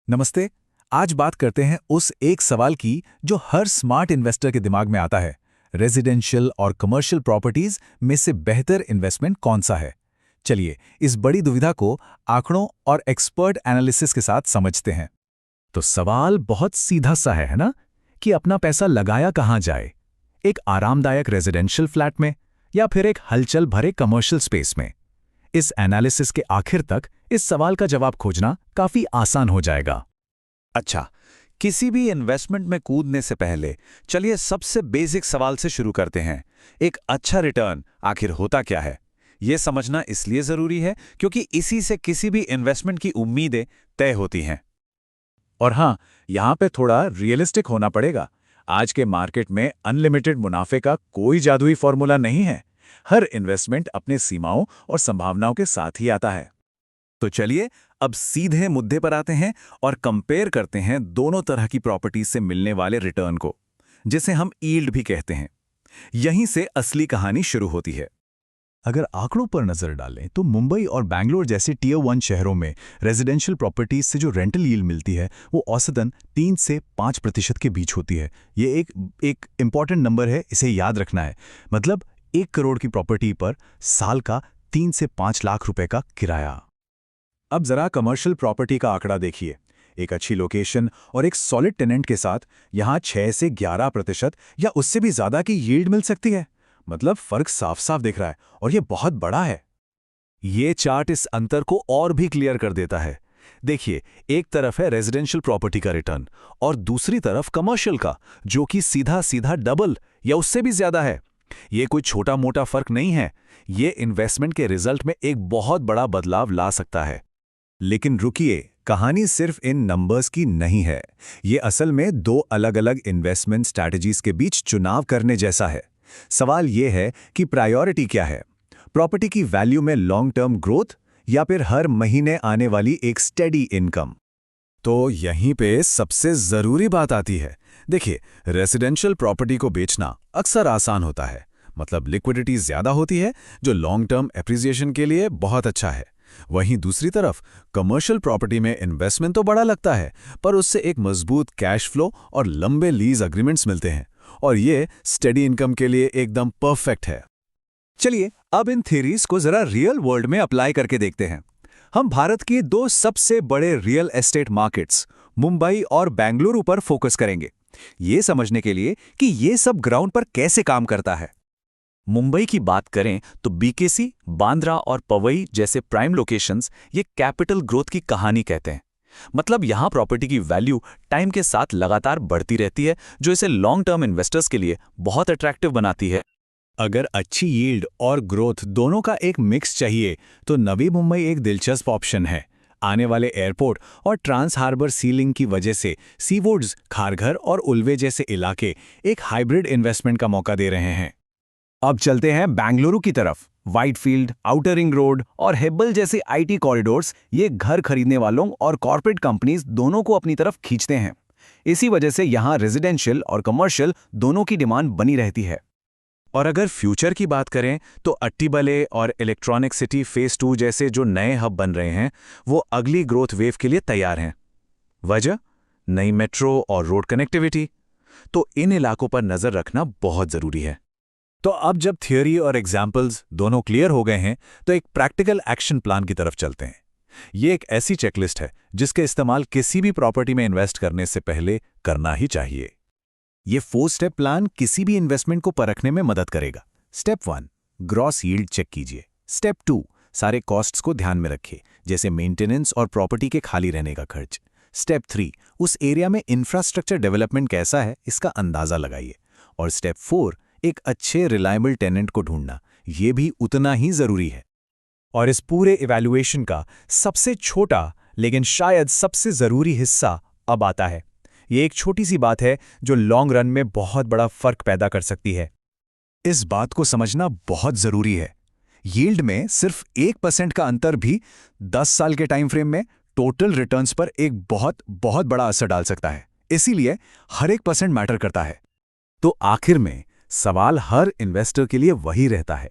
नमस्ते। आज बात करते हैं उस एक सवाल की जो हर स्मार्ट इन्वेस्टर के दिमाग में आता है। रेजिडेंशियल और कमर्शियल प्रॉपर्टीज में से बेहतर इन्वेस्टमेंट कौन सा है? चलिए इस बड़ी दुविधा को आंकड़ों और एक्सपर्ट एनालिसिस के साथ समझते हैं। तो सवाल बहुत सीधा सा है ना? कि अपना पैसा लगाया कहाँ जाए? एक आरामदायक रेजिडेंशियल फ्लैट में या फिर एक हलचल भरे कमर्शियल स्पेस में? इस एनालिसिस के आखिर तक इस सवाल का जवाब खोजना काफी आसान हो जाएगा। अच्छा, किसी भी इन्वेस्टमेंट में कूदने से पहले चलिए सबसे बेसिक सवाल से शुरू करते हैं। एक अच्छा रिटर्न आखिर होता क्या है? यह समझना इसलिए जरूरी है क्योंकि इसी से किसी भी इन्वेस्टमेंट की उम्मीदें तय होती हैं। और हाँ, यहाँ पे थोड़ा रियलिस्टिक होना पड़ेगा। आज के मार्केट में अनलिमिटेड मुनाफे का कोई जादुई फॉर्मूला नहीं है। हर इन्वेस्टमेंट अपने सीमाओं और संभावनाओं के साथ ही आता है। तो चलिए अब सीधे मुद्दे पर आते हैं और कंपेयर करते हैं दोनों तरह की प्रॉपर्टीज से मिलने वाले रिटर्न को, जिसे हम यील्ड भी कहते हैं। यहीं से असली कहानी शुरू होती है। अगर आंकड़ों पर नजर डालें तो मुंबई और बैंगलोर जैसे टियर 1 शहरों में रेजिडेंशियल प्रॉपर्टीज से जो रेंटल यील्ड मिलती है वो औसतन 3 से 5% के बीच होती है। ये एक इंपॉर्टेंट नंबर है, इसे याद रखना है। मतलब 1 करोड़ की प्रॉपर्टी पर साल का 3 से 5 लाख रुपए का किराया। अब जरा कमर्शियल प्रॉपर्टी का आंकड़ा देखिए। एक अच्छी लोकेशन और एक सॉलिड टेनेंट के साथ यहां 6 से 11% या उससे भी ज्यादा की यील्ड मिल सकती है। मतलब फर्क साफ साफ दिख रहा है और ये बहुत बड़ा है। ये चार्ट इस अंतर को और भी क्लियर कर देता है। देखिए, एक तरफ है रेजिडेंशियल प्रॉपर्टी का रिटर्न और दूसरी तरफ कमर्शियल का, जो कि सीधा सीधा डबल या उससे भी ज्यादा है। ये कोई छोटा मोटा फर्क नहीं है। ये इन्वेस्टमेंट के रिजल्ट में एक बहुत बड़ा बदलाव ला सकता है। लेकिन रुकिए, कहानी सिर्फ इन नंबर्स की नहीं है। ये असल में दो अलग अलग इन्वेस्टमेंट स्ट्रैटेजीज के बीच चुनाव करने जैसा है। सवाल ये है कि प्रायोरिटी क्या है? प्रॉपर्टी की वैल्यू में लॉन्ग टर्म ग्रोथ या फिर हर महीने आने वाली एक स्टेडी इनकम? तो यहीं पे सबसे जरूरी बात आती है। देखिए, रेजिडेंशियल प्रॉपर्टी को बेचना अक्सर आसान होता है। मतलब लिक्विडिटी ज्यादा होती है, जो लॉन्ग टर्म एप्रिसिएशन के लिए बहुत अच्छा है। वहीं दूसरी तरफ कमर्शियल प्रॉपर्टी में इन्वेस्टमेंट तो बड़ा लगता है, पर उससे एक मजबूत कैश फ्लो और लंबे लीज अग्रीमेंट्स मिलते हैं, और ये स्टेडी इनकम के लिए एकदम परफेक्ट है। चलिए अब इन थ्योरीज को जरा रियल वर्ल्ड में अप्लाई करके देखते हैं। हम भारत के दो सबसे बड़े रियल एस्टेट मार्केट्स मुंबई और बेंगलुरु पर फोकस करेंगे, ये समझने के लिए कि ये सब ग्राउंड पर कैसे काम करता है। मुंबई की बात करें तो बीकेसी, बांद्रा और पवई जैसे प्राइम लोकेशंस ये कैपिटल ग्रोथ की कहानी कहते हैं। मतलब यहां प्रॉपर्टी की वैल्यू टाइम के साथ लगातार बढ़ती रहती है, जो इसे लॉन्ग टर्म इन्वेस्टर्स के लिए बहुत अट्रैक्टिव बनाती है। अगर अच्छी यील्ड और ग्रोथ दोनों का एक मिक्स चाहिए तो नवी मुंबई एक दिलचस्प ऑप्शन है। आने वाले एयरपोर्ट और ट्रांस हार्बर सी लिंक की वजह से सीवुड्स, खारघर और उल्वे जैसे इलाके एक हाइब्रिड इन्वेस्टमेंट का मौका दे रहे हैं। अब चलते हैं बेंगलुरु की तरफ। व्हाइटफील्ड, आउटर रिंग रोड और हेब्बल जैसे आईटी कॉरिडोर्स ये घर खरीदने वालों और कॉर्पोरेट कंपनीज दोनों को अपनी तरफ खींचते हैं। इसी वजह से यहाँ रेजिडेंशियल और कमर्शियल दोनों की डिमांड बनी रहती है। और अगर फ्यूचर की बात करें तो अट्टीबले और इलेक्ट्रॉनिक सिटी फेज 2 जैसे जो नए हब बन रहे हैं वो अगली ग्रोथ वेव के लिए तैयार हैं। वजह? नई मेट्रो और रोड कनेक्टिविटी। तो इन इलाकों पर नजर रखना बहुत जरूरी है। तो अब जब थियोरी और एग्जाम्पल्स दोनों क्लियर हो गए हैं तो एक प्रैक्टिकल एक्शन प्लान की तरफ चलते हैं। ये एक ऐसी चेकलिस्ट है जिसके इस्तेमाल किसी भी प्रॉपर्टी में इन्वेस्ट करने से पहले करना ही चाहिए। ये 4 स्टेप प्लान किसी भी इन्वेस्टमेंट को परखने में मदद करेगा। स्टेप 1, ग्रॉस यील्ड चेक कीजिए। स्टेप 2, सारे कॉस्ट्स को ध्यान में रखिए, जैसे मेंटेनेंस और प्रॉपर्टी के खाली रहने का खर्च। स्टेप 3, उस एरिया में इंफ्रास्ट्रक्चर डेवलपमेंट कैसा है इसका अंदाजा लगाइए। और स्टेप 4, एक अच्छे रिलायबल टेनेंट को ढूंढना, ये भी उतना ही जरूरी है। और इस पूरे इवैल्यूएशन का सबसे छोटा लेकिन शायद सबसे जरूरी हिस्सा अब आता है। ये एक छोटी सी बात है जो लॉन्ग रन में बहुत बड़ा फर्क पैदा कर सकती है। इस बात को समझना बहुत जरूरी है। यील्ड में सिर्फ 1% का अंतर भी 10 साल के टाइम फ्रेम में टोटल रिटर्न्स पर एक बहुत बहुत बड़ा असर डाल सकता है। इसीलिए हर 1% मैटर करता है। तो आखिर में सवाल हर इन्वेस्टर के लिए वही रहता है,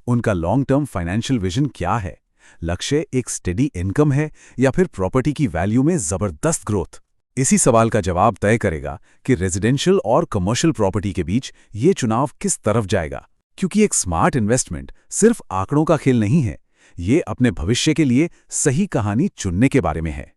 उनका लॉन्ग टर्म फाइनेंशियल विजन क्या है? लक्ष्य एक स्टेडी इनकम है या फिर प्रॉपर्टी की वैल्यू में जबरदस्त ग्रोथ? इसी सवाल का जवाब तय करेगा कि रेजिडेंशियल और कमर्शियल प्रॉपर्टी के बीच ये चुनाव किस तरफ जाएगा। क्योंकि एक स्मार्ट इन्वेस्टमेंट सिर्फ आंकड़ों का खेल नहीं है, ये अपने भविष्य के लिए सही कहानी चुनने के बारे में है।